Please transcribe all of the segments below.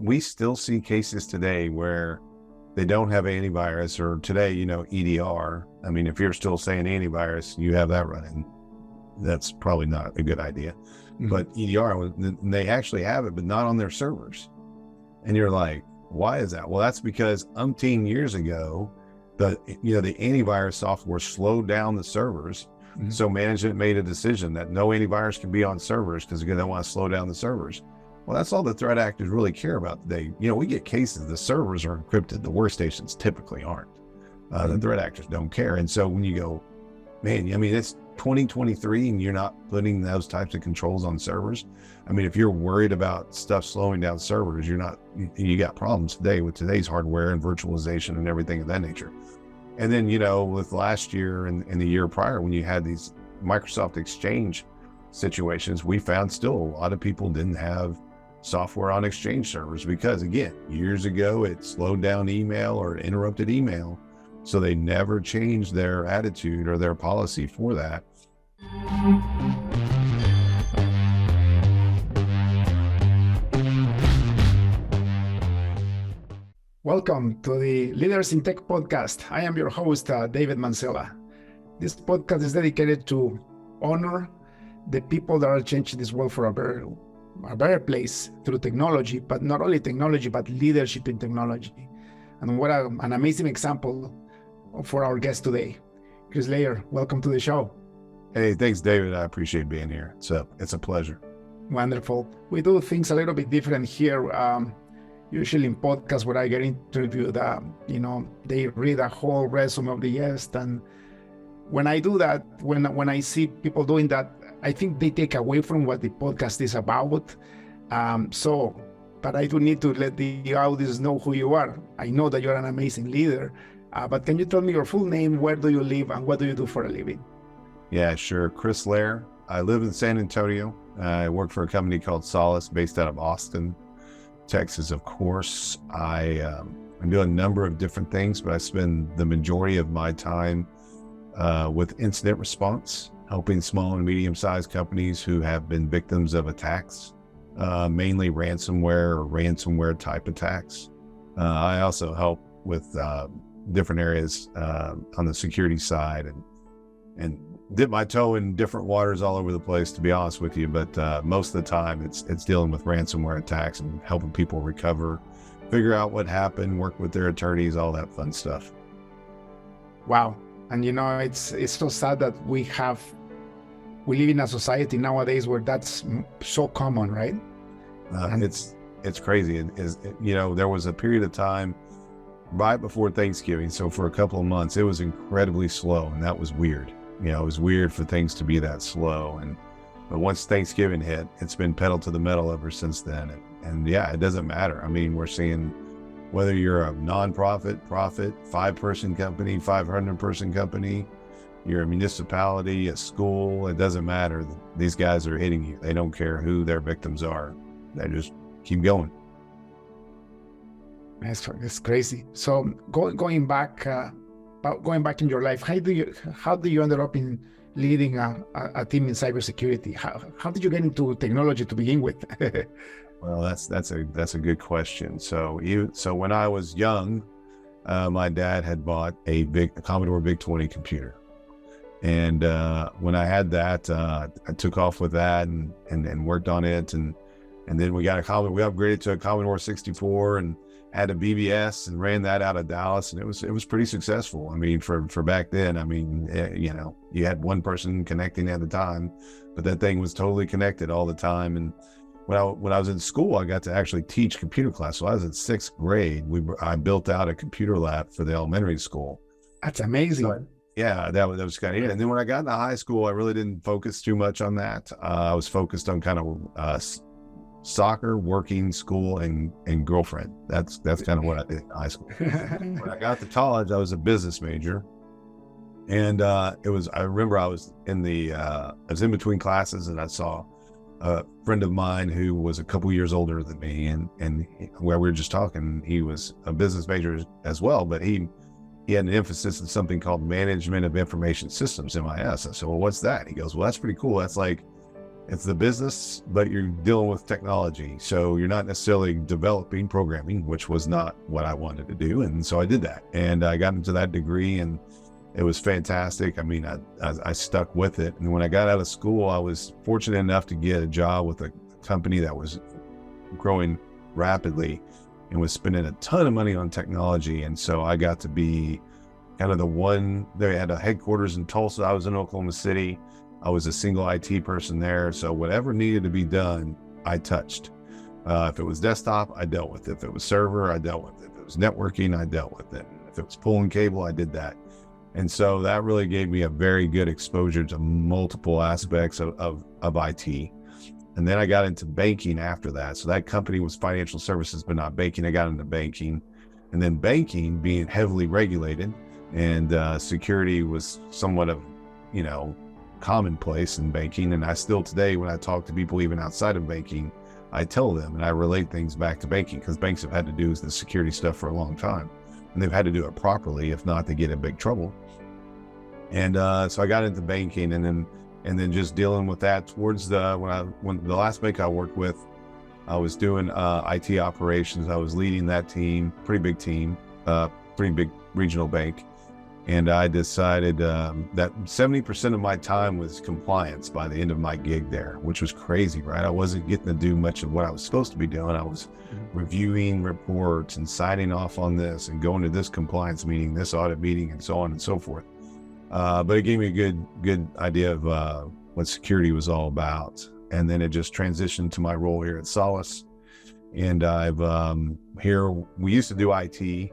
we still see cases today where they don't have antivirus, or today, EDR. I mean, if you're still saying antivirus, you have that running, that's probably not a good idea. Mm-hmm. But EDR, they actually have it, but not on their servers. And you're like, why is that? Well, that's because umpteen years ago, the antivirus software slowed down the servers. Mm-hmm. So management made a decision that no antivirus can be on servers because they want to slow down the servers. Well, that's all the threat actors really care about today. We get cases, the servers are encrypted. The workstations typically aren't. The threat actors don't care. And so when you go, man, I mean, it's 2023 and you're not putting those types of controls on servers. I mean, if you're worried about stuff slowing down servers, you got problems today with today's hardware and virtualization and everything of that nature. And then, with last year and the year prior, when you had these Microsoft Exchange situations, we found still a lot of people didn't have software on Exchange servers because, again, years ago, it slowed down email or interrupted email. So they never changed their attitude or their policy for that. Welcome to the Leaders in Tech podcast. I am your host, David Mancella. This podcast is dedicated to honor the people that are changing this world for a better place through technology, but not only technology, but leadership in technology. And what an amazing example for our guest today. Chris Loehr, welcome to the show. Hey, thanks, David. I appreciate being here. It's a pleasure. Wonderful. We do things a little bit different here. Usually in podcasts where I get interviewed, they read a whole resume of the guest. And when I do that, when I see people doing that, I think they take away from what the podcast is about. But I do need to let the audience know who you are. I know that you're an amazing leader, but can you tell me your full name, where do you live, and what do you do for a living? Yeah, sure. Chris Loehr. I live in San Antonio. I work for a company called Solace based out of Austin, Texas, of course. I'm doing a number of different things, but I spend the majority of my time with incident response, helping small and medium-sized companies who have been victims of attacks, mainly ransomware or ransomware type attacks. I also help with different areas on the security side and dip my toe in different waters all over the place, to be honest with you. But most of the time it's dealing with ransomware attacks and helping people recover, figure out what happened, work with their attorneys, all that fun stuff. Wow. And it's so sad that we live in a society nowadays where that's so common, right? It's crazy. There was a period of time right before Thanksgiving. So for a couple of months, it was incredibly slow, and that was weird. It was weird for things to be that slow. But once Thanksgiving hit, it's been pedal to the metal ever since then. And yeah, it doesn't matter. I mean, we're seeing whether you're a nonprofit, profit, 5-person company, 500-person company, you're a municipality, a school, it doesn't matter. These guys are hitting you. They don't care who their victims are. They just keep going. That's crazy. So going back in your life, how do you end up in leading a team in cybersecurity? How did you get into technology to begin with? Well, that's a good question. So when I was young, my dad had bought a Commodore VIC-20 computer. And when I had that, I took off with that and worked on it. And then we upgraded to a Commodore 64 and had a BBS and ran that out of Dallas. And it was pretty successful. I mean, for back then, I mean, you had one person connecting at a time, but that thing was totally connected all the time. And when I was in school, I got to actually teach computer class. So I was in 6th grade. I built out a computer lab for the elementary school. That's amazing. So, yeah, that was kind of it. And then when I got into high school, I really didn't focus too much on that. I was focused on kind of soccer, working, school, and girlfriend. That's kind of what I did in high school. When I got to college, I was a business major. And I remember I was in between classes, and I saw a friend of mine who was a couple years older than me, and where we were just talking, he was a business major as well, but he had an emphasis in something called Management of Information Systems, MIS. I said, well, what's that? He goes, well, that's pretty cool. That's like it's the business, but you're dealing with technology. So you're not necessarily developing programming, which was not what I wanted to do. And so I did that, and I got into that degree, and it was fantastic. I mean, I stuck with it. And when I got out of school, I was fortunate enough to get a job with a company that was growing rapidly and was spending a ton of money on technology. And so I got to be kind of the one. They had a headquarters in Tulsa. I was in Oklahoma City. I was a single IT person there. So whatever needed to be done, I touched. If it was desktop, I dealt with it. If it was server, I dealt with it. If it was networking, I dealt with it. If it was pulling cable, I did that. And so that really gave me a very good exposure to multiple aspects of IT. And then I got into banking after that. So that company was financial services, but not banking. I got into banking. And then banking being heavily regulated, and security was somewhat of, commonplace in banking. And I still today, when I talk to people even outside of banking, I tell them and I relate things back to banking, because banks have had to do the security stuff for a long time. And they've had to do it properly. If not, they get in big trouble. And so I got into banking, and then just dealing with that towards when the last bank I worked with, I was doing IT operations. I was leading that team, pretty big team, pretty big regional bank. And I decided that 70% of my time was compliance by the end of my gig there, which was crazy, right? I wasn't getting to do much of what I was supposed to be doing. I was reviewing reports and signing off on this and going to this compliance meeting, this audit meeting, and so on and so forth. But it gave me a good idea of what security was all about. And then it just transitioned to my role here at Solace. And we used to do IT.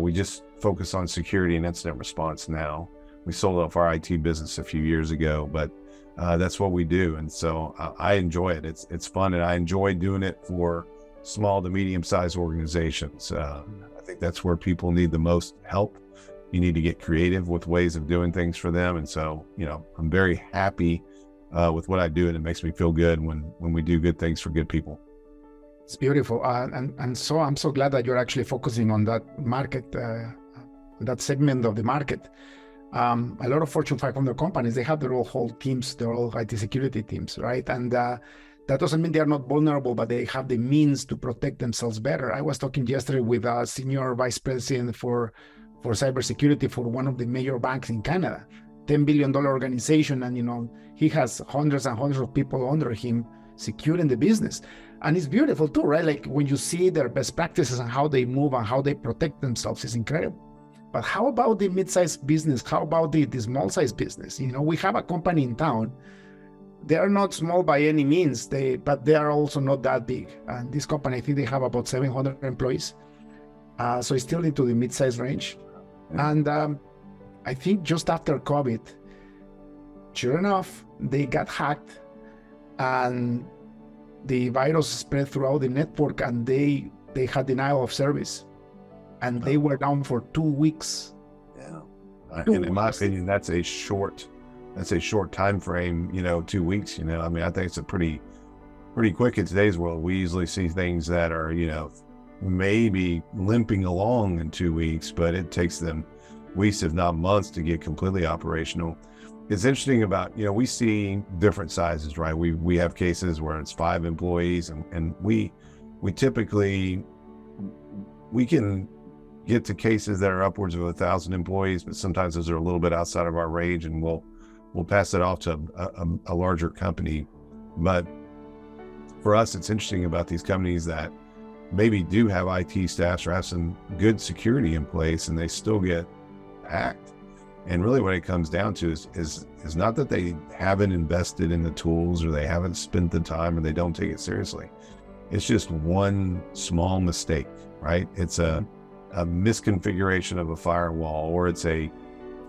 We just focus on security and incident response now. We sold off our IT business a few years ago, but that's what we do. And so I enjoy it. It's fun, and I enjoy doing it for small to medium-sized organizations. I think that's where people need the most help. You need to get creative with ways of doing things for them. And so, I'm very happy with what I do, and it makes me feel good when we do good things for good people. It's beautiful. And so I'm so glad that you're actually focusing on that market, that segment of the market. A lot of Fortune 500 companies, they have their whole teams, their whole IT security teams, right? And that doesn't mean they're not vulnerable, but they have the means to protect themselves better. I was talking yesterday with a senior vice president for cybersecurity for one of the major banks in Canada, $10 billion organization. And, he has hundreds and hundreds of people under him securing the business. And it's beautiful too, right? Like when you see their best practices and how they move and how they protect themselves, is incredible. But how about the mid-sized business? How about the small-sized business? We have a company in town. They are not small by any means, but they are also not that big. And this company, I think they have about 700 employees. So it's still into the mid-sized range. And I think just after COVID, sure enough, they got hacked, and the virus spread throughout the network, and they had denial of service, and they were down for 2 weeks. Yeah, and in my opinion, that's a short time frame. 2 weeks. I mean, I think it's a pretty quick in today's world. We usually see things that are maybe limping along in 2 weeks, but it takes them weeks, if not months, to get completely operational. It's interesting about, we see different sizes, right? We have cases where it's 5 employees, and we typically, we can get to cases that are upwards of 1,000 employees, but sometimes those are a little bit outside of our range, and we'll pass it off to a larger company. But for us, it's interesting about these companies that maybe do have IT staffs or have some good security in place, and they still get hacked. And really what it comes down to is not that they haven't invested in the tools, or they haven't spent the time, or they don't take it seriously. It's just one small mistake, right? It's a misconfiguration of a firewall, or it's a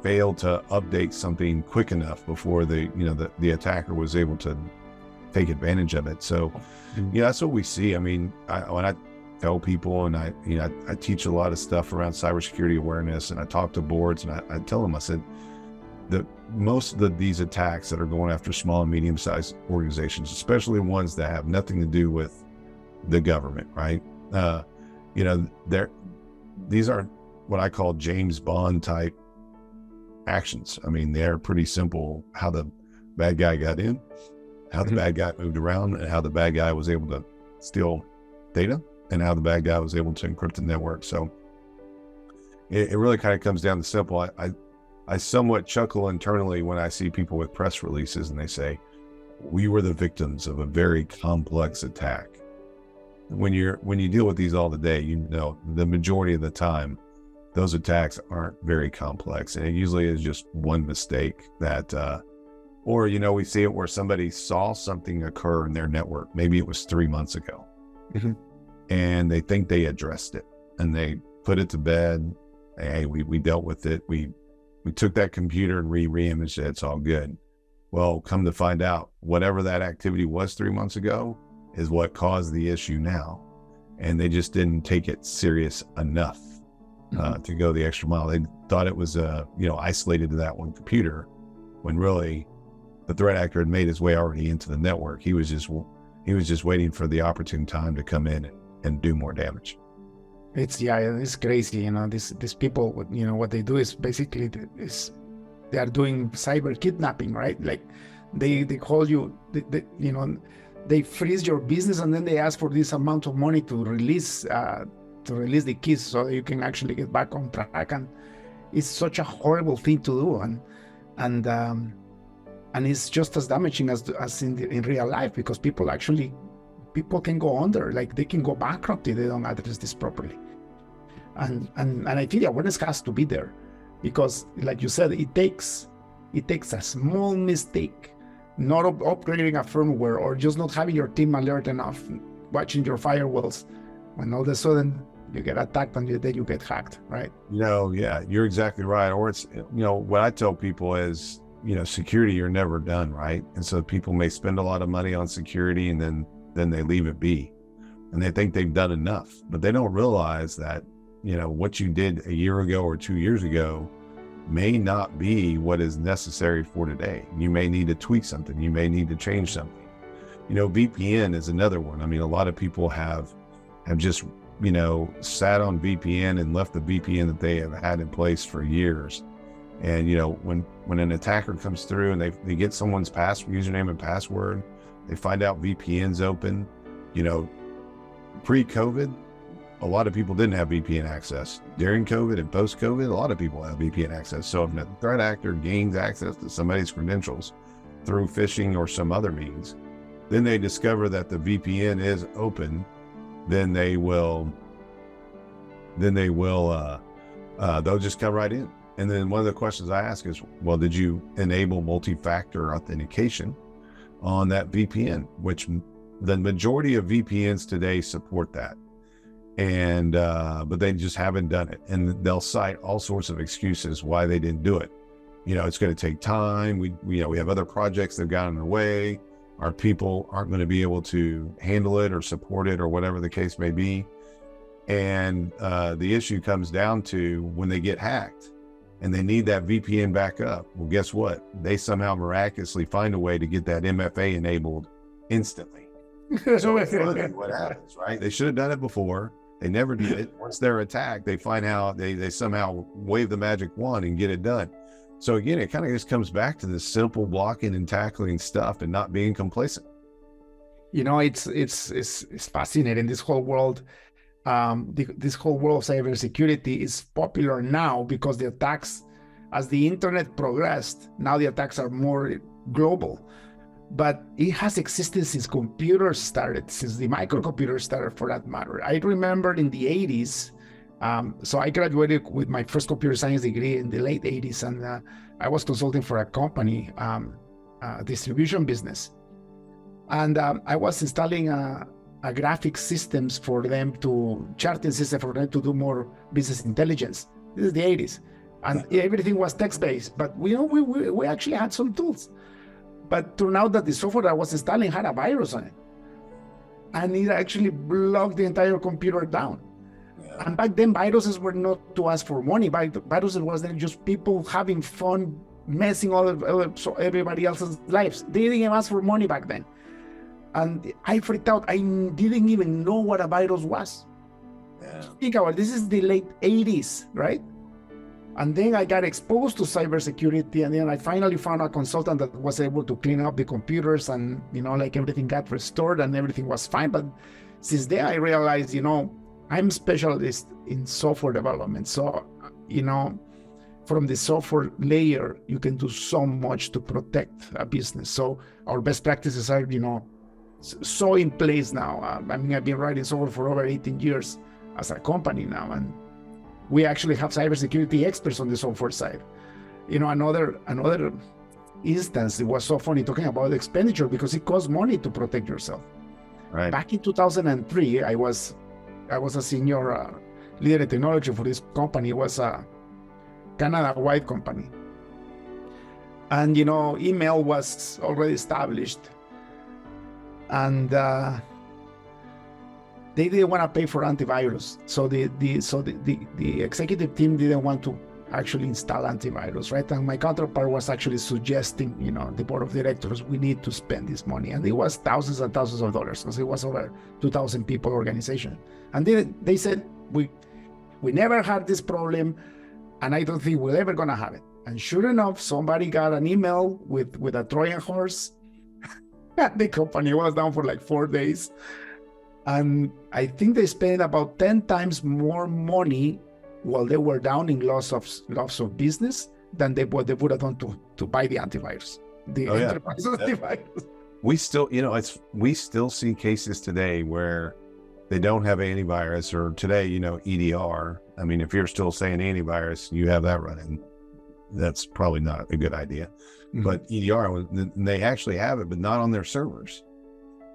fail to update something quick enough before the attacker was able to take advantage of it. So, that's what we see. I mean, when I tell people, and I teach a lot of stuff around cybersecurity awareness, and I talk to boards, and I tell them, I said, that most of these attacks that are going after small and medium-sized organizations, especially ones that have nothing to do with the government, right? These aren't what I call James Bond type actions. I mean, they're pretty simple. How the bad guy got in, how the bad guy moved around and how the bad guy was able to steal data and how the bad guy was able to encrypt the network. So it really kind of comes down to simple. I somewhat chuckle internally when I see people with press releases and they say, we were the victims of a very complex attack. When you deal with these all the day, you know, the majority of the time, those attacks aren't very complex. And it usually is just one mistake that, or, you know, we see it where somebody saw something occur in their network. Maybe it was 3 months ago and they think they addressed it and they put it to bed. Hey, we dealt with it. We took that computer and re-imaged it. It's all good. Well, come to find out, whatever that activity was 3 months ago is what caused the issue now. And they just didn't take it serious enough to go the extra mile. They thought it was, isolated to that one computer, when really the threat actor had made his way already into the network. He was just waiting for the opportune time to come in and do more damage. It's crazy. You know, these people, you know, what they do is basically they are doing cyber kidnapping, right? Like they call you, they freeze your business and then they ask for this amount of money to release the keys so that you can actually get back on track. And it's such a horrible thing to do, and it's just as damaging as in real life, because people can go under, like they can go bankrupt if they don't address this properly. And I think the awareness has to be there, because like you said, it takes a small mistake, not upgrading a firmware or just not having your team alert enough, watching your firewalls, when all of a sudden you get attacked and then you get hacked, right? Yeah, you're exactly right. Or it's, what I tell people is, security, you're never done, right? And so people may spend a lot of money on security and then they leave it be. And they think they've done enough, but they don't realize that, what you did a year ago or 2 years ago may not be what is necessary for today. You may need to tweak something. You may need to change something. VPN is another one. I mean, a lot of people have just, sat on VPN and left the VPN that they have had in place for years. And, when an attacker comes through and they get someone's username and password, they find out VPN's open. Pre-COVID, a lot of people didn't have VPN access. During COVID and post-COVID, a lot of people have VPN access. So if a threat actor gains access to somebody's credentials through phishing or some other means, then they discover that the VPN is open, then they'll just come right in. And then one of the questions I ask is, well, did you enable multi-factor authentication on that VPN? Which the majority of VPNs today support that. And, but they just haven't done it. And they'll cite all sorts of excuses why they didn't do it. It's going to take time. We have other projects that got in the way. Our people aren't going to be able to handle it or support it or whatever the case may be. And the issue comes down to when they get hacked and they need that VPN back up. Well, guess what? They somehow miraculously find a way to get that MFA enabled instantly. So that's what happens, right? They should have done it before. They never did it. Once they're attacked, they find out they somehow wave the magic wand and get it done. So again, it kind of just comes back to this simple blocking and tackling stuff and not being complacent. It's fascinating. This whole world, this whole world of cybersecurity is popular now because the attacks, as the internet progressed, now the attacks are more global. But it has existed since computers started, since the microcomputer started, for that matter. I remember in the 80s, so I graduated with my first computer science degree in the late 80s, and I was consulting for a company, distribution business. And I was installing a graphic systems for them charting system for them to do more business intelligence. This is the 80s. And everything was text-based, but we actually had some tools. But turned out that the software I was installing had a virus on it. And it actually locked the entire computer down. Yeah. And back then, viruses were not to ask for money. Viruses was then just people having fun, messing everybody else's lives. They didn't even ask for money back then. And I freaked out. I didn't even know what a virus was. Yeah. Think about it. This is the late 80s, right? And then I got exposed to cybersecurity, and then I finally found a consultant that was able to clean up the computers, and like everything got restored and everything was fine. But since then I realized, I'm specialist in software development. So, from the software layer, you can do so much to protect a business. So our best practices are, so in place now. I've been writing software for over 18 years as a company now, and we actually have cybersecurity experts on the software side. Another instance, it was so funny talking about expenditure because it costs money to protect yourself. Right. Back in 2003, I was a senior leader in technology for this company. It was a Canada-wide company. And, email was already established. And they didn't want to pay for antivirus. So the executive team didn't want to actually install antivirus, right? And my counterpart was actually suggesting, the board of directors, we need to spend this money. And it was thousands and thousands of dollars because it was over 2,000 people organization. And they said, we never had this problem, and I don't think we're ever going to have it. And sure enough, somebody got an email with a Trojan horse. The company was down for like 4 days. And I think they spent about 10 times more money while they were down in loss of business than they would have done to buy the antivirus, enterprise antivirus. We still see cases today where they don't have antivirus, or today, EDR. I mean, if you're still saying antivirus, you have that running, that's probably not a good idea. Mm-hmm. But EDR, they actually have it, but not on their servers.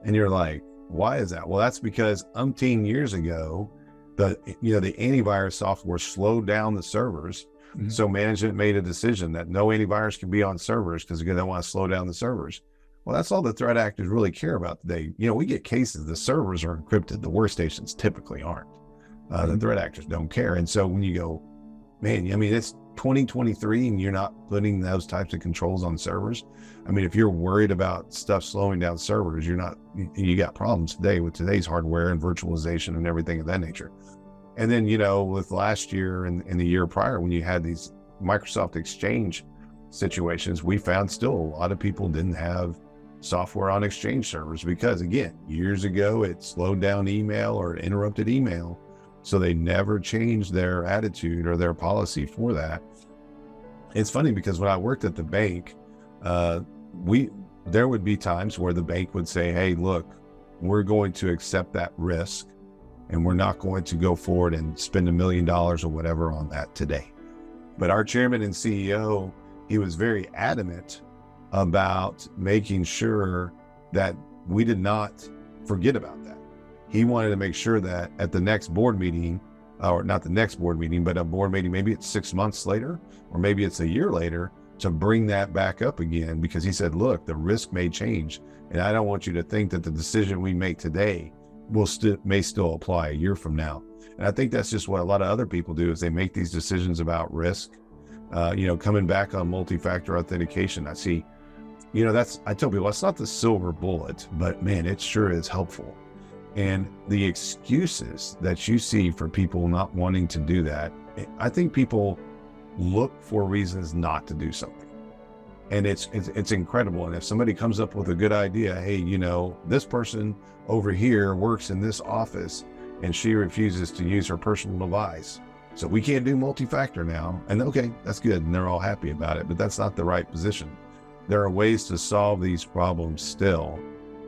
And you're like, why is that? Well, that's because umpteen years ago, the antivirus software slowed down the servers. Mm-hmm. So management made a decision that no antivirus can be on servers because they want to slow down the servers. Well, that's all the threat actors really care about today. We get cases, the servers are encrypted. The workstations typically aren't. The threat actors don't care. And so when you go, man, it's 2023 and you're not putting those types of controls on servers. I mean, if you're worried about stuff slowing down servers, you got problems today with today's hardware and virtualization and everything of that nature. And then, with last year and the year prior, when you had these Microsoft Exchange situations, we found still a lot of people didn't have software on Exchange servers because, again, years ago, it slowed down email or interrupted email. So they never changed their attitude or their policy for that. It's funny because when I worked at the bank, there would be times where the bank would say, hey, look, we're going to accept that risk and we're not going to go forward and spend $1 million or whatever on that today. But our chairman and CEO, he was very adamant about making sure that we did not forget about that. He wanted to make sure that at the next board meeting, or not the next board meeting, but a board meeting, maybe it's 6 months later, or maybe it's a year later, to bring that back up again, because he said, look, the risk may change. And I don't want you to think that the decision we make today may still apply a year from now. And I think that's just what a lot of other people do, is they make these decisions about risk. Coming back on multi-factor authentication, I see, I tell people, that's not the silver bullet, but man, it sure is helpful. And the excuses that you see for people not wanting to do that, I think people look for reasons not to do something. And it's incredible. And if somebody comes up with a good idea, hey, this person over here works in this office and she refuses to use her personal device, so we can't do multi-factor now. And okay, that's good. And they're all happy about it, but that's not the right position. There are ways to solve these problems still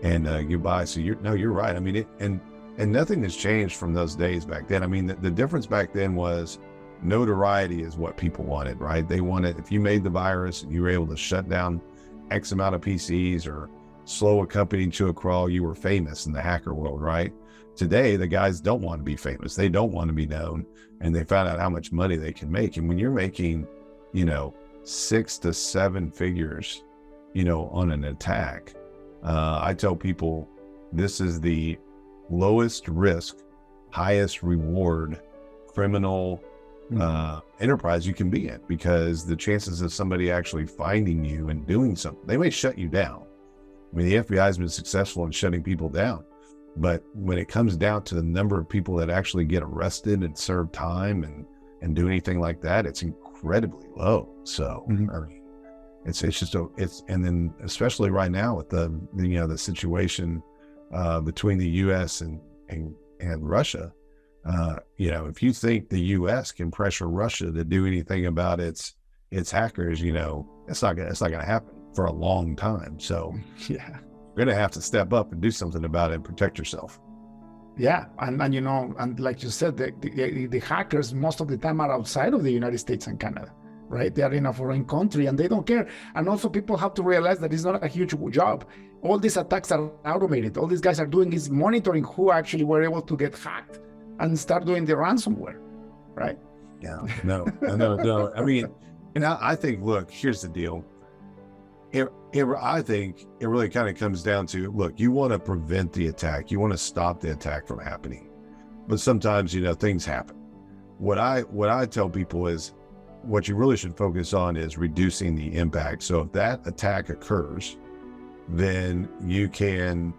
and get by. So you're right. I mean, and nothing has changed from those days back then. I mean, the difference back then was notoriety is what people wanted, right? They wanted, if you made the virus and you were able to shut down X amount of PCs or slow a company to a crawl, you were famous in the hacker world, right? Today, the guys don't want to be famous. They don't want to be known. And they found out how much money they can make. And when you're making, 6 to 7 figures, on an attack, I tell people this is the lowest risk, highest reward criminal enterprise you can be in, because the chances of somebody actually finding you and doing something, they may shut you down. I mean, the FBI has been successful in shutting people down, but when it comes down to the number of people that actually get arrested and serve time and do anything like that, it's incredibly incredibly low. So, I mean, it's just, and then especially right now with the situation between the U.S. and Russia, if you think the U.S. can pressure Russia to do anything about its hackers, it's not gonna happen for a long time. So Yeah. you're gonna have to step up and do something about it and protect yourself. Yeah, and and like you said, the hackers most of the time are outside of the United States and Canada, right? They are in a foreign country and they don't care. And also people have to realize that it's not a huge job. All these attacks are automated. All these guys are doing is monitoring who actually were able to get hacked and start doing the ransomware, right? Yeah, no. I mean, and I think, look, here's the deal. I think it really kind of comes down to, look, you want to prevent the attack. You want to stop the attack from happening. But sometimes, things happen. What I tell people is what you really should focus on is reducing the impact. So if that attack occurs, then you can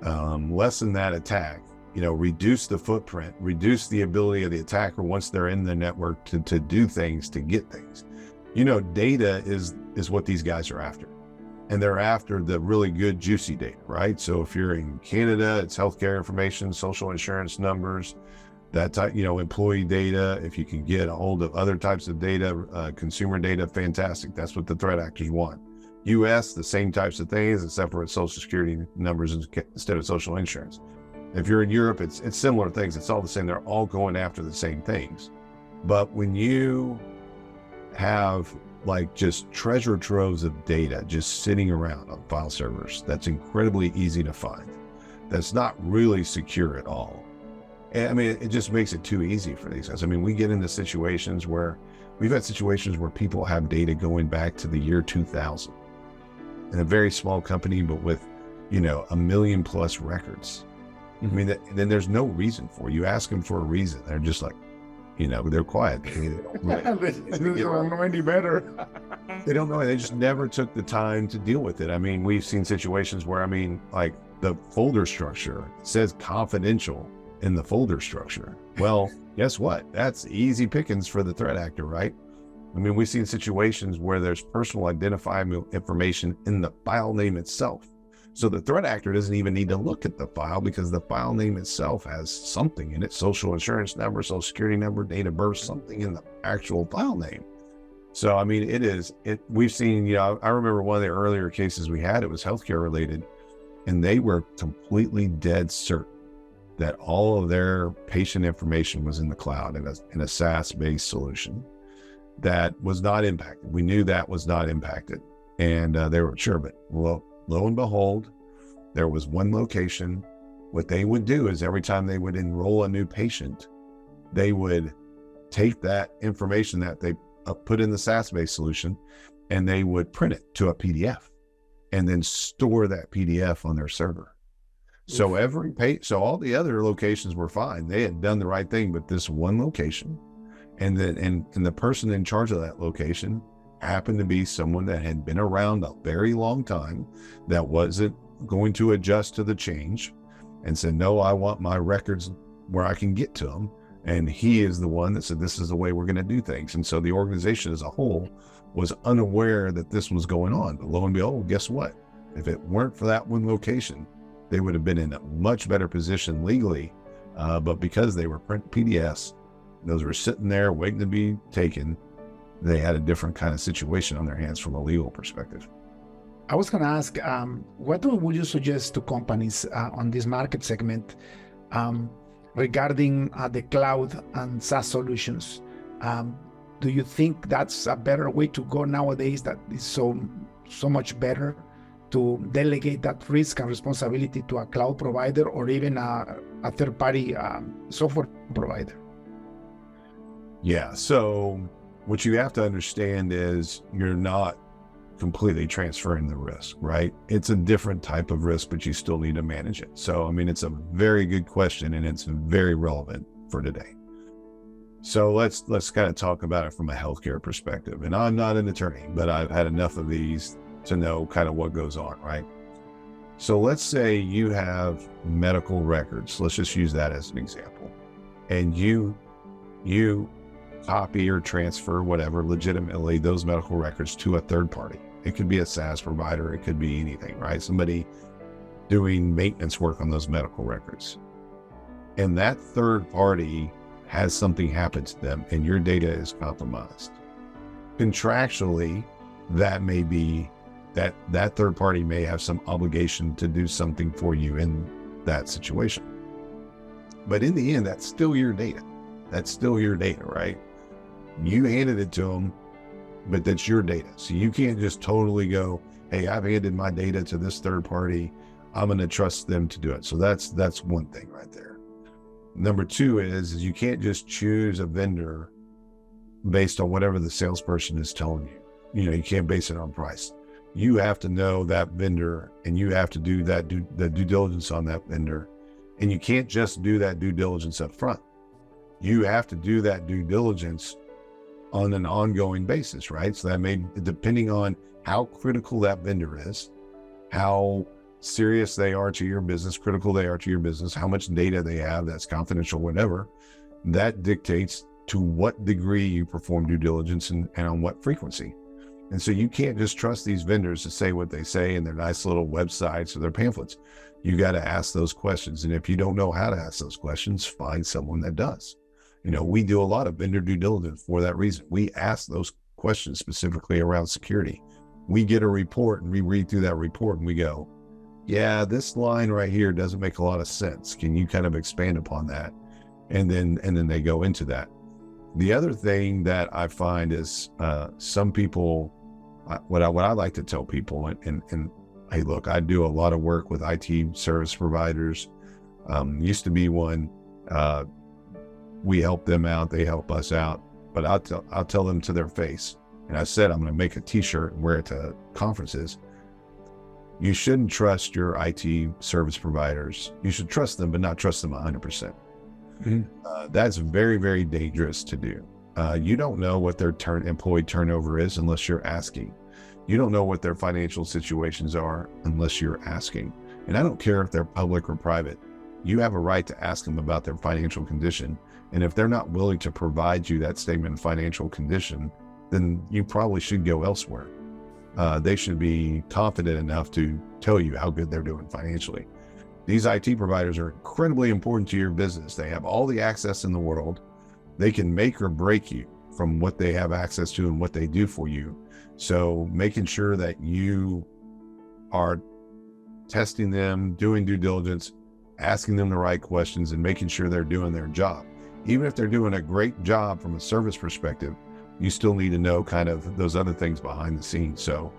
lessen that attack, reduce the footprint, reduce the ability of the attacker once they're in the network to do things, to get things. Data is what these guys are after. And they're after the really good, juicy data, right? So if you're in Canada, it's healthcare information, social insurance numbers, that type, employee data. If you can get a hold of other types of data, consumer data, fantastic. That's what the threat actors want. US, the same types of things, except for social security numbers instead of social insurance. If you're in Europe, it's similar things. It's all the same. They're all going after the same things. But when you have just treasure troves of data just sitting around on file servers, that's incredibly easy to find. That's not really secure at all. And I mean, it just makes it too easy for these guys. I mean, we get into situations where we've had situations where people have data going back to the year 2000 in a very small company, but with, 1 million plus records. I mean, then there's no reason for it. You ask them for a reason. They're just like, they're quiet. They don't know any better. They don't know. They just never took the time to deal with it. I mean, we've seen situations where, the folder structure says confidential in the folder structure. Well, guess what? That's easy pickings for the threat actor, right? I mean, we've seen situations where there's personal identifiable information in the file name itself. So the threat actor doesn't even need to look at the file because the file name itself has something in it, social insurance number, social security number, date of birth, something in the actual file name. So, I mean, we've seen, I remember one of the earlier cases we had, it was healthcare related, and they were completely dead certain that all of their patient information was in the cloud in a SaaS-based solution that was not impacted. We knew that was not impacted. And they were sure, but lo and behold, there was one location. What they would do is every time they would enroll a new patient, they would take that information that they put in the SaaS-based solution and they would print it to a PDF and then store that PDF on their server. So so all the other locations were fine. They had done the right thing, but this one location, and the person in charge of that location happened to be someone that had been around a very long time, that wasn't going to adjust to the change, and said, no, I want my records where I can get to them. And he is the one that said, this is the way we're going to do things. And so the organization as a whole was unaware that this was going on. But lo and behold, guess what? If it weren't for that one location, they would have been in a much better position legally. But because they were print PDFs, those were sitting there waiting to be taken, they had a different kind of situation on their hands from a legal perspective. I was going to ask, what would you suggest to companies on this market segment regarding the cloud and SaaS solutions? Do you think that's a better way to go nowadays, that is so much better to delegate that risk and responsibility to a cloud provider or even a third-party software provider? Yeah, so what you have to understand is you're not completely transferring the risk, right? It's a different type of risk, but you still need to manage it. So, I mean, it's a very good question and it's very relevant for today. So let's kind of talk about it from a healthcare perspective. And I'm not an attorney, but I've had enough of these to know kind of what goes on, right? So let's say you have medical records. Let's just use that as an example. And you copy or transfer, whatever, legitimately those medical records to a third party. It could be a SaaS provider. It could be anything, right? Somebody doing maintenance work on those medical records. And that third party has something happen to them and your data is compromised. Contractually, that may be that third party may have some obligation to do something for you in that situation. But in the end, that's still your data. That's still your data, right? You handed it to them, but that's your data. So you can't just totally go, hey, I've handed my data to this third party. I'm going to trust them to do it. So that's one thing right there. Number two is you can't just choose a vendor based on whatever the salesperson is telling you. You know, you can't base it on price. You have to know that vendor and you have to do the due diligence on that vendor. And you can't just do that due diligence up front. You have to do that due diligence on an ongoing basis, right? So that may, depending on how critical that vendor is, how serious they are to your business, critical they are to your business, how much data they have that's confidential, whatever, that dictates to what degree you perform due diligence and on what frequency. And so you can't just trust these vendors to say what they say in their nice little websites or their pamphlets. You got to ask those questions. And if you don't know how to ask those questions, find someone that does. You know, we do a lot of vendor due diligence for that reason. We ask those questions specifically around security. We get a report and we read through that report and we go, yeah, this line right here doesn't make a lot of sense. Can you kind of expand upon that? And then they go into that. The other thing that I find is some people, what I like to tell people, and hey, look, I do a lot of work with IT service providers. Used to be one. We help them out, they help us out. But I'll tell them to their face. And I said I'm going to make a T-shirt and wear it to conferences. You shouldn't trust your IT service providers. You should trust them, but not trust them 100%. Mm-hmm. That's very, very dangerous to do. You don't know what their employee turnover is unless you're asking. You don't know what their financial situations are unless you're asking. And I don't care if they're public or private. You have a right to ask them about their financial condition. And if they're not willing to provide you that statement of financial condition, then you probably should go elsewhere. They should be confident enough to tell you how good they're doing financially. These IT providers are incredibly important to your business. They have all the access in the world. They can make or break you from what they have access to and what they do for you. So making sure that you are testing them, doing due diligence, asking them the right questions, and making sure they're doing their job. Even if they're doing a great job from a service perspective, you still need to know kind of those other things behind the scenes. So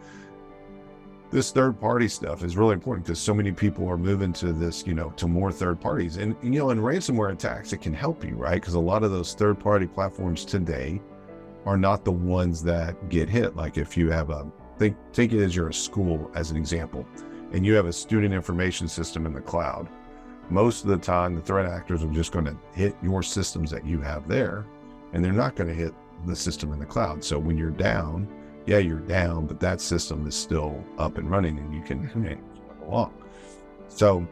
this third party stuff is really important because so many people are moving to this, to more third parties. And in ransomware attacks, it can help you, right? Because a lot of those third party platforms today are not the ones that get hit. Like if you have take it as you're a school as an example, and you have a student information system in the cloud. Most of the time, the threat actors are just going to hit your systems that you have there, and they're not going to hit the system in the cloud. So when you're down, yeah, you're down, but that system is still up and running and you can go along. So,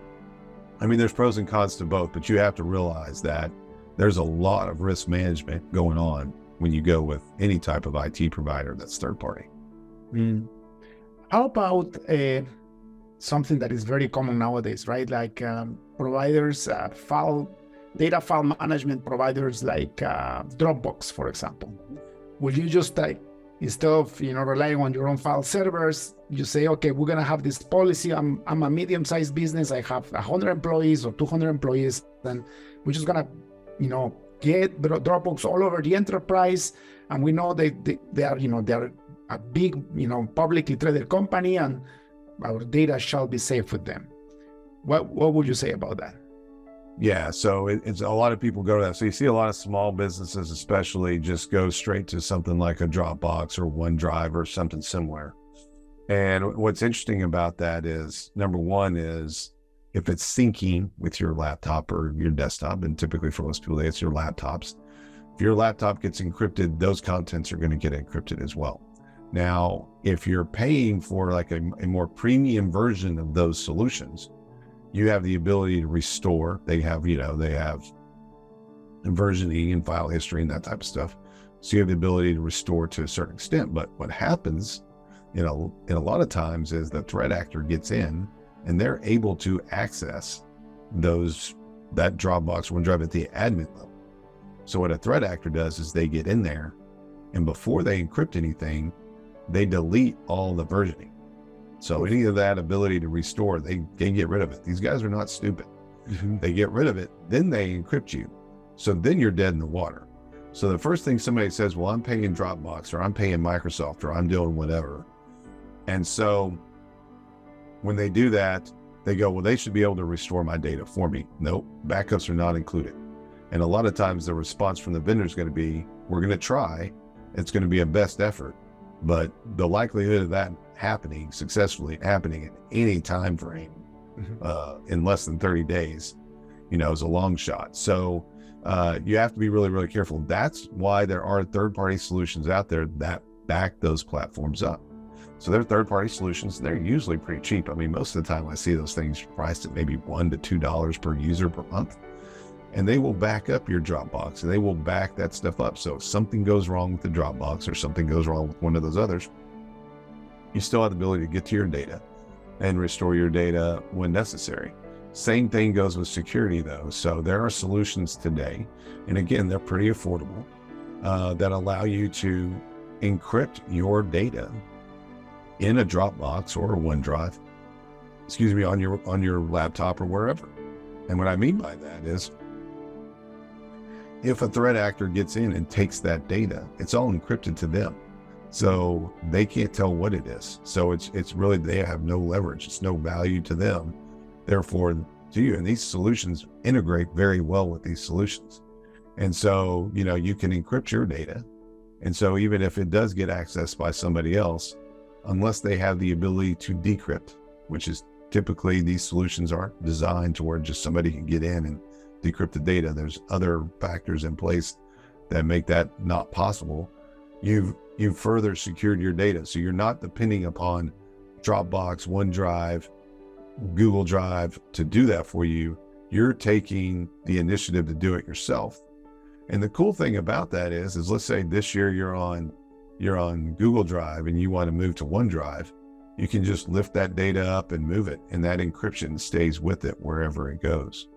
I mean, there's pros and cons to both, but you have to realize that there's a lot of risk management going on when you go with any type of IT provider that's third party. How about something that is very common nowadays, right? Like providers, data file management providers like Dropbox, for example. Will you just instead of relying on your own file servers, you say, okay, we're gonna have this policy. I'm a medium-sized business. I have 100 employees or 200 employees, and we're just gonna, get Dropbox all over the enterprise. And we know they are, they're a big, publicly traded company, and our data shall be safe with them. What would you say about that? Yeah, so it's a lot of people go to that. So you see a lot of small businesses, especially, just go straight to something like a Dropbox or OneDrive or something similar. And what's interesting about that is, number one is if it's syncing with your laptop or your desktop, and typically for most people, it's your laptops. If your laptop gets encrypted, those contents are going to get encrypted as well. Now, if you're paying for like a more premium version of those solutions, you have the ability to restore. They have and versioning and file history and that type of stuff. So you have the ability to restore to a certain extent. But what happens, in a lot of times, is the threat actor gets in and they're able to access that Dropbox OneDrive at the admin level. So what a threat actor does is they get in there, and before they encrypt anything, they delete all the versioning. So any of that ability to restore, they can get rid of it. These guys are not stupid. Mm-hmm. They get rid of it, then they encrypt you. So then you're dead in the water. So the first thing somebody says, well, I'm paying Dropbox, or I'm paying Microsoft, or I'm doing whatever. And so when they do that, they go, well, they should be able to restore my data for me. Nope, backups are not included. And a lot of times the response from the vendor is going to be, we're going to try. It's going to be a best effort. But the likelihood of that successfully happening in any time frame, in less than 30 days, is a long shot. So you have to be really, really careful. That's why there are third-party solutions out there that back those platforms up. So they're third-party solutions. They're usually pretty cheap. I mean, most of the time I see those things priced at maybe $1 to $2 per user per month. And they will back up your Dropbox, and they will back that stuff up. So if something goes wrong with the Dropbox or something goes wrong with one of those others, you still have the ability to get to your data and restore your data when necessary. Same thing goes with security though. So there are solutions today, and again, they're pretty affordable, that allow you to encrypt your data in a Dropbox or a OneDrive, on your laptop or wherever. And what I mean by that is, if a threat actor gets in and takes that data, it's all encrypted to them. So they can't tell what it is. So it's really, they have no leverage. It's no value to them, therefore to you. And these solutions integrate very well with these solutions. And so, you can encrypt your data. And so even if it does get accessed by somebody else, unless they have the ability to decrypt, which is typically, these solutions aren't designed to where just somebody can get in and decrypt the data. There's other factors in place that make that not possible. You've further secured your data. So you're not depending upon Dropbox, OneDrive, Google Drive to do that for you. You're taking the initiative to do it yourself. And the cool thing about that is let's say this year you're on Google Drive and you want to move to OneDrive. You can just lift that data up and move it, and that encryption stays with it wherever it goes.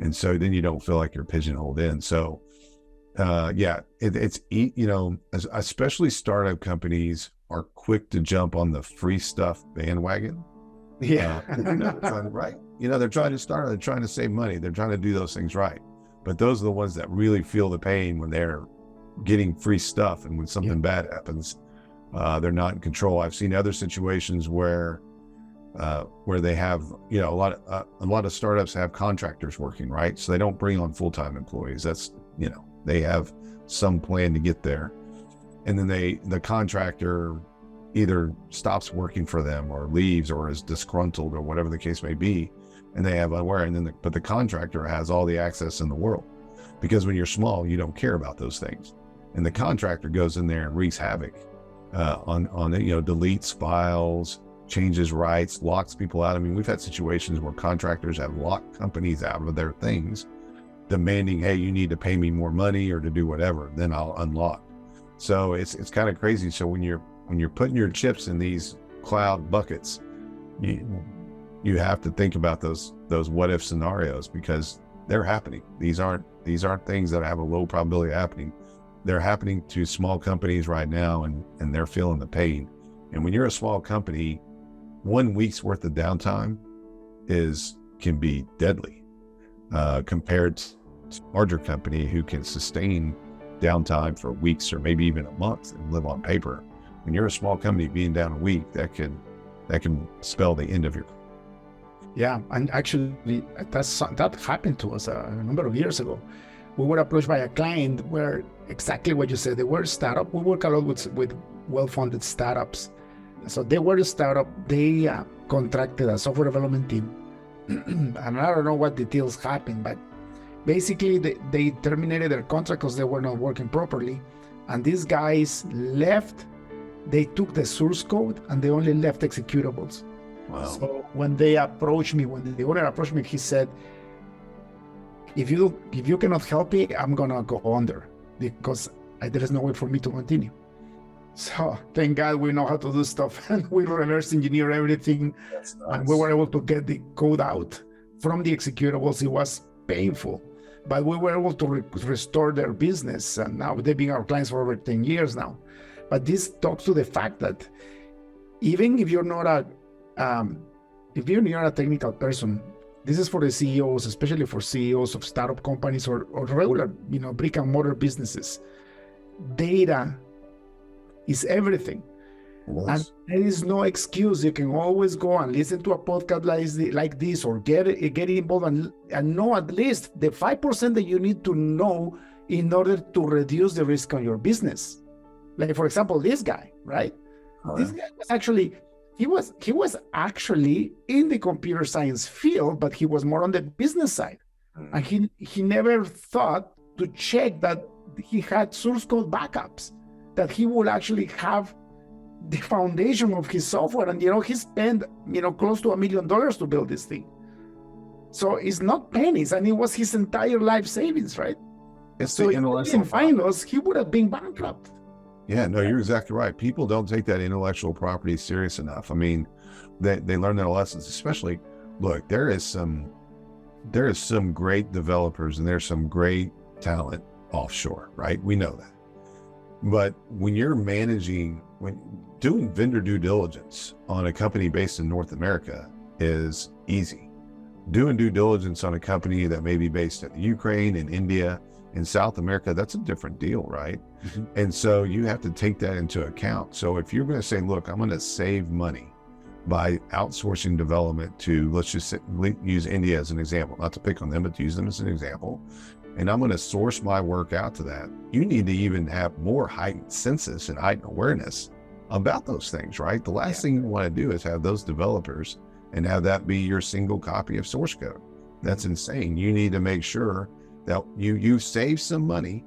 And so then you don't feel like you're pigeonholed in. So especially startup companies are quick to jump on the free stuff bandwagon. Yeah. Right. They're trying to start, they're trying to save money. They're trying to do those things right. But those are the ones that really feel the pain when they're getting free stuff. And when something bad happens, they're not in control. I've seen other situations where they have, a lot of startups have contractors working, right? So they don't bring on full-time employees. That's, they have some plan to get there. And then the contractor either stops working for them or leaves or is disgruntled or whatever the case may be. And they have unaware. And then, but the contractor has all the access in the world, because when you're small, you don't care about those things. And the contractor goes in there and wreaks havoc on it, deletes files, changes rights, locks people out. I mean, we've had situations where contractors have locked companies out of their things, demanding, hey, you need to pay me more money or to do whatever, then I'll unlock. So it's kind of crazy. So when you're putting your chips in these cloud buckets, you have to think about those what if scenarios, because they're happening. These aren't things that have a low probability of happening. They're happening to small companies right now, and they're feeling the pain. And when you're a small company, 1 week's worth of downtime can be deadly compared to a larger company who can sustain downtime for weeks or maybe even a month and live on paper. When you're a small company, being down a week, that can spell the end of your. Yeah, and actually that happened to us a number of years ago. We were approached by a client where exactly what you said. They were a startup. We work a lot with well-funded startups. So they were a startup. They contracted a software development team. And I don't know what details happened, but basically they terminated their contract because they were not working properly. And these guys left. They took the source code and they only left executables. Wow. So when the owner approached me, he said, if you cannot help me, I'm gonna go under because there is no way for me to continue. So thank God we know how to do stuff, and we reverse engineer everything. That's And nice. we were able to get the code out from the executables. It was painful, but we were able to restore their business, and now they've been our clients for over 10 years now. But this talks to the fact that even if you're not a technical person, this is for the CEOs, especially for CEOs of startup companies or regular, brick and mortar businesses. Data is everything. And there is no excuse. You can always go and listen to a podcast like this, or get involved and know at least the 5% that you need to know in order to reduce the risk on your business. Like, for example, this guy, right? This guy was actually, he was actually in the computer science field, but he was more on the business side. And he never thought to check that he had source code backups, that he would actually have the foundation of his software. And he spent close to $1 million to build this thing. So it's not pennies, and it was his entire life savings, right? So if he didn't find us, he would have been bankrupt. Yeah, no, you're exactly right. People don't take that intellectual property serious enough. I mean, they learn their lessons. Especially, look, there is some great developers and there's some great talent offshore, right? We know that. But when you're doing vendor due diligence on a company based in North America is easy. Doing due diligence on a company that may be based in Ukraine and India and South America, that's a different deal, right? Mm-hmm. And so you have to take that into account. So if you're going to say, look, I'm going to save money by outsourcing development to, let's just use India as an example, not to pick on them, but to use them as an example, and I'm going to source my work out to that, you need to even have more heightened senses and heightened awareness about those things, right? The last thing you want to do is have those developers and have that be your single copy of source code. That's insane. You need to make sure that you save some money.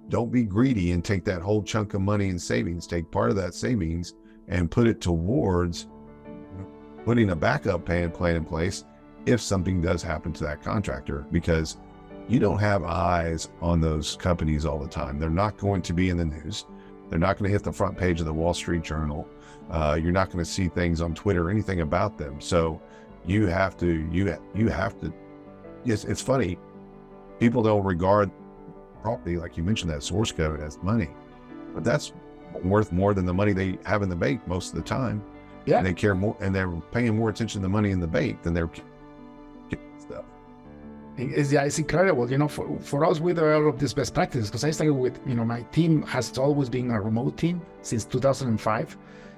Don't be greedy and take that whole chunk of money in savings. Take part of that savings and put it towards putting a backup plan in place if something does happen to that contractor, because you don't have eyes on those companies all the time. They're not going to be in the news. They're not going to hit the front page of the Wall Street Journal. You're not going to see things on Twitter or anything about them. So you have to, yes, it's funny. People don't regard property, like you mentioned, that source code as money, but that's worth more than the money they have in the bank most of the time. Yeah. And they care more, and they're paying more attention to the money in the bank than they're stuff. It's incredible. For us, we develop this best practice because I started with, my team has always been a remote team since 2005.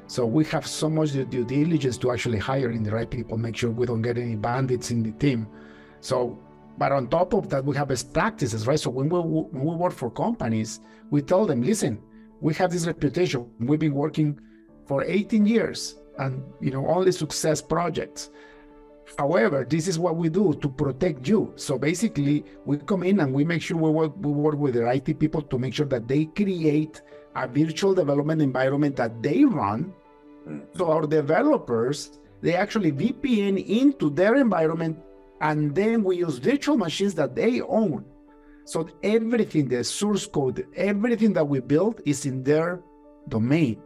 So we have so much due diligence to actually hire in the right people, make sure we don't get any bandits in the team. So, but on top of that, we have best practices, right? So when we work for companies, we tell them, listen, we have this reputation. We've been working for 18 years and, only success projects. However, this is what we do to protect you. So basically, we come in and we make sure we work with the IT people to make sure that they create a virtual development environment that they run. So our developers, they actually VPN into their environment, and then we use virtual machines that they own. So everything, the source code, everything that we build is in their domain.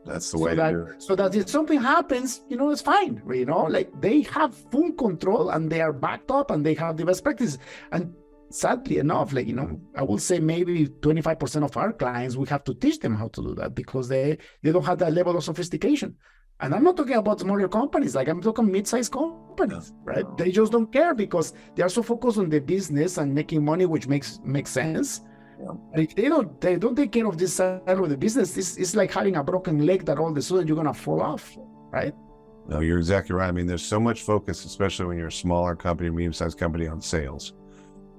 That's the way to do it. So that if something happens, it's fine. Like they have full control and they are backed up and they have the best practices. And sadly enough, I will say maybe 25% of our clients, we have to teach them how to do that because they don't have that level of sophistication. And I'm not talking about smaller companies, I'm talking mid-sized companies, right? They just don't care because they are so focused on the business and making money, which makes sense. Yeah. If they don't take care of this side of the business, it's like having a broken leg that all of a sudden you're going to fall off, right? No, you're exactly right. I mean, there's so much focus, especially when you're a smaller company, medium-sized company, on sales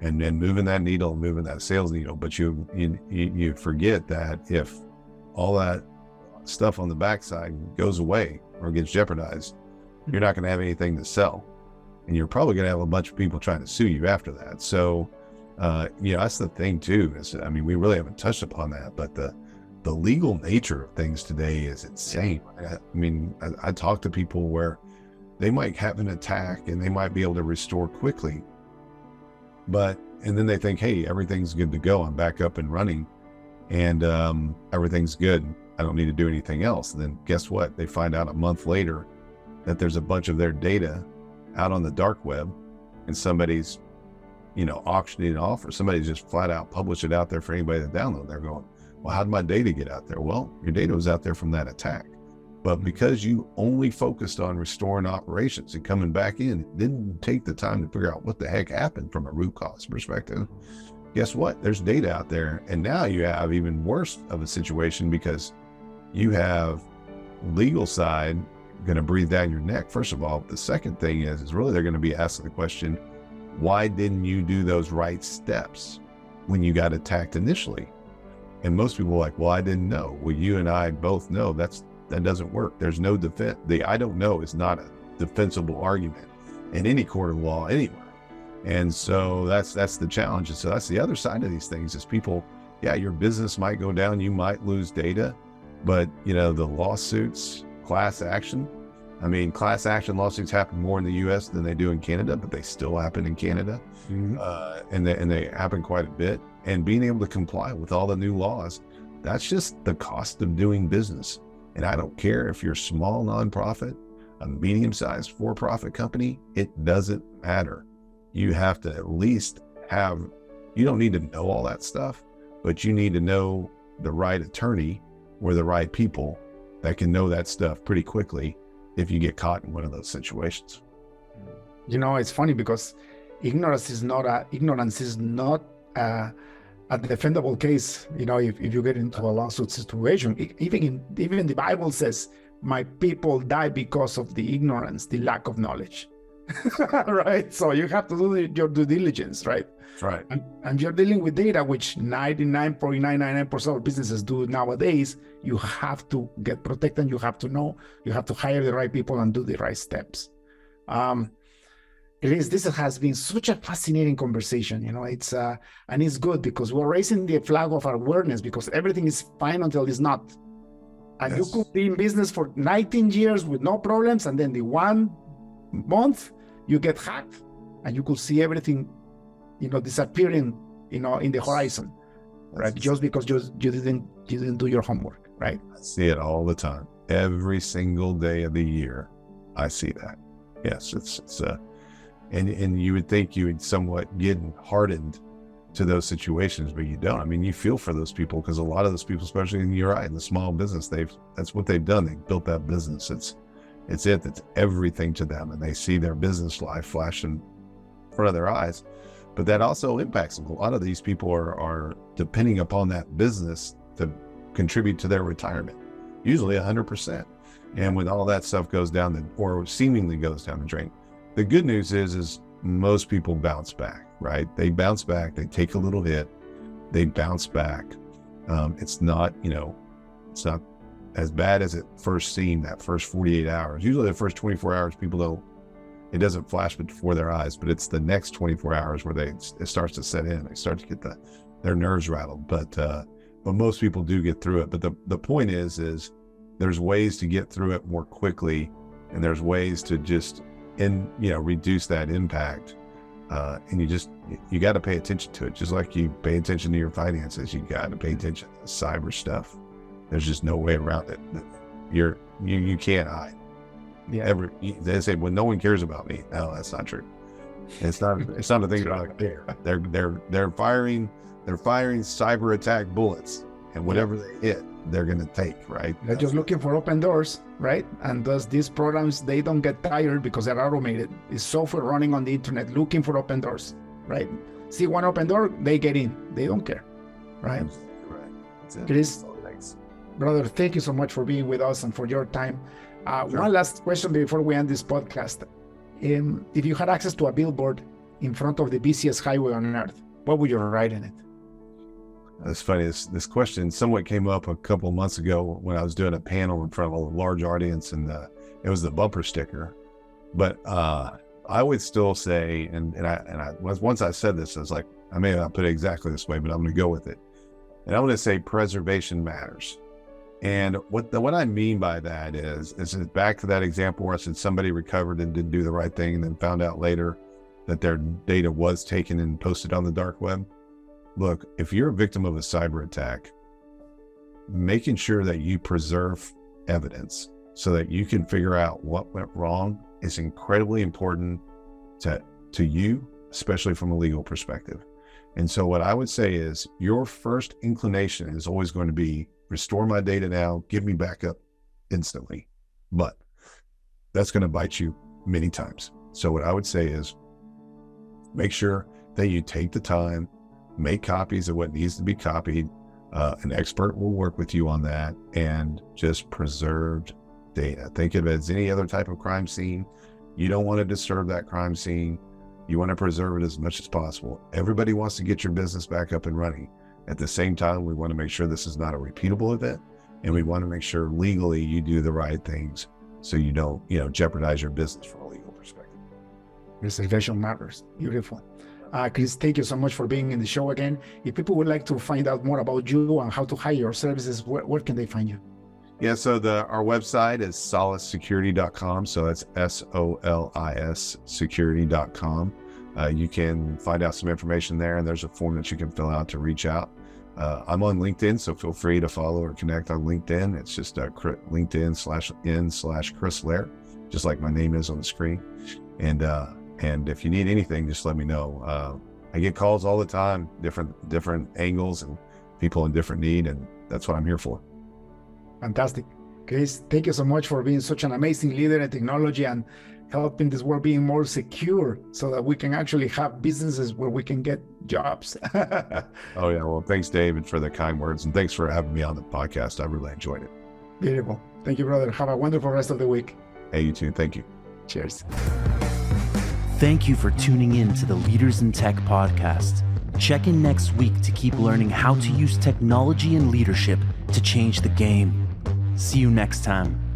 and then moving that needle, moving that sales needle. But you forget that if all that stuff on the backside goes away or gets jeopardized, you're not going to have anything to sell. And you're probably going to have a bunch of people trying to sue you after that. So, that's the thing too. We really haven't touched upon that, but the legal nature of things today is insane. I talk to people where they might have an attack and they might be able to restore quickly, and then they think, hey, everything's good to go. I'm back up and running, and everything's good. I don't need to do anything else. And then guess what? They find out a month later that there's a bunch of their data out on the dark web, and somebody's, auctioning it off, or somebody's just flat out published it out there for anybody to download. They're going, well, how did my data get out there? Well, your data was out there from that attack. But because you only focused on restoring operations and coming back in, didn't take the time to figure out what the heck happened from a root cause perspective, guess what? There's data out there. And now you have even worse of a situation, because you have legal side going to breathe down your neck, first of all. The second thing is really they're going to be asking the question, why didn't you do those right steps when you got attacked initially? And most people are like, well, I didn't know. Well, you and I both know that doesn't work. There's no defense. The I don't know is not a defensible argument in any court of law anywhere. And so that's the challenge. And so that's the other side of these things is people, yeah, your business might go down, you might lose data, but the lawsuits, class action lawsuits happen more in the US than they do in Canada, but they still happen in Canada. Mm-hmm. And they happen quite a bit. And being able to comply with all the new laws, that's just the cost of doing business. And I don't care if you're a small nonprofit, a medium-sized for-profit company, it doesn't matter. You have to at least you don't need to know all that stuff, but you need to know the right attorney or the right people that can know that stuff pretty quickly if you get caught in one of those situations. It's funny because ignorance is not a defendable case. If you get into a lawsuit situation, even the Bible says, my people die because of the ignorance, the lack of knowledge. Right? So you have to do your due diligence, right? That's right. And you're dealing with data, which 99.999% of businesses do nowadays. You have to get protected. You have to know. You have to hire the right people and do the right steps. This has been such a fascinating conversation. It's and it's good because we're raising the flag of awareness, because everything is fine until it's not. And yes. You could be in business for 19 years with no problems, and then the 1 month you get hacked, and you could see everything, disappearing, in the horizon, right? Just because you didn't do your homework, right? I see it all the time, every single day of the year. I see that. Yes, it's and you would think you would somewhat get hardened to those situations, but you don't. I mean, you feel for those people, because a lot of those people, especially in the small business, that's what they've done. They've built that business. That's everything to them, and they see their business life flash in front of their eyes. But that also impacts them. A lot of these people are depending upon that business to contribute to their retirement, usually 100%. And when all that stuff goes down or seemingly goes down the drain, the good news is most people bounce back, right? They bounce back, they take a little hit, they bounce back. It's not as bad as it first seemed that first 48 hours. Usually the first 24 hours, it doesn't flash before their eyes, but it's the next 24 hours where it starts to set in. They start to get their nerves rattled, but most people do get through it. But the point is there's ways to get through it more quickly, and there's ways to just reduce that impact. And you got to pay attention to it. Just like you pay attention to your finances, you got to pay attention to cyber stuff. There's just no way around it. You can't hide. Yeah. They say, well, no one cares about me. No, that's not true. It's not a thing about care. They're firing cyber attack bullets, and whatever they hit, they're going to take, right? They're just looking for open doors, right? And thus these programs, they don't get tired because they're automated. It's software running on the internet looking for open doors, right? See one open door, they get in. They don't care, right? Right. Chris, brother, thank you so much for being with us and for your time. Sure. One last question before we end this podcast. If you had access to a billboard in front of the busiest highway on earth, what would you write in it? That's funny. This question somewhat came up a couple of months ago when I was doing a panel in front of a large audience, and it was the bumper sticker. But I would still say, and once I said this, I was like, I may not put it exactly this way, but I'm going to go with it. And I'm going to say preservation matters. And what I mean by that is back to that example where I said somebody recovered and didn't do the right thing and then found out later that their data was taken and posted on the dark web. Look, if you're a victim of a cyber attack, making sure that you preserve evidence so that you can figure out what went wrong is incredibly important to you, especially from a legal perspective. And so what I would say is your first inclination is always going to be restore my data now, give me backup instantly. But that's going to bite you many times. So what I would say is make sure that you take the time, make copies of what needs to be copied. An expert will work with you on that, and just preserved data. Think of it as any other type of crime scene. You don't want to disturb that crime scene. You want to preserve it as much as possible. Everybody wants to get your business back up and running. At the same time, we want to make sure this is not a repeatable event, and we want to make sure legally you do the right things so you don't, jeopardize your business from a legal perspective. Preservation matters. Beautiful. Chris, thank you so much for being in the show again. If people would like to find out more about you and how to hire your services, where can they find you? Yeah, so our website is solissecurity.com. So that's SOLIS security.com. You can find out some information there, and there's a form that you can fill out to reach out. I'm on LinkedIn, so feel free to follow or connect on LinkedIn. It's just LinkedIn/Chris Loehr, just like my name is on the screen. And if you need anything, just let me know. I get calls all the time, different angles and people in different need, and that's what I'm here for. Fantastic. Chris, thank you so much for being such an amazing leader in technology and helping this world being more secure so that we can actually have businesses where we can get jobs. Oh, yeah. Well, thanks, David, for the kind words, and thanks for having me on the podcast. I really enjoyed it. Beautiful. Thank you, brother. Have a wonderful rest of the week. Hey, you too. Thank you. Cheers. Thank you for tuning in to the Leaders in Tech podcast. Check in next week to keep learning how to use technology and leadership to change the game. See you next time.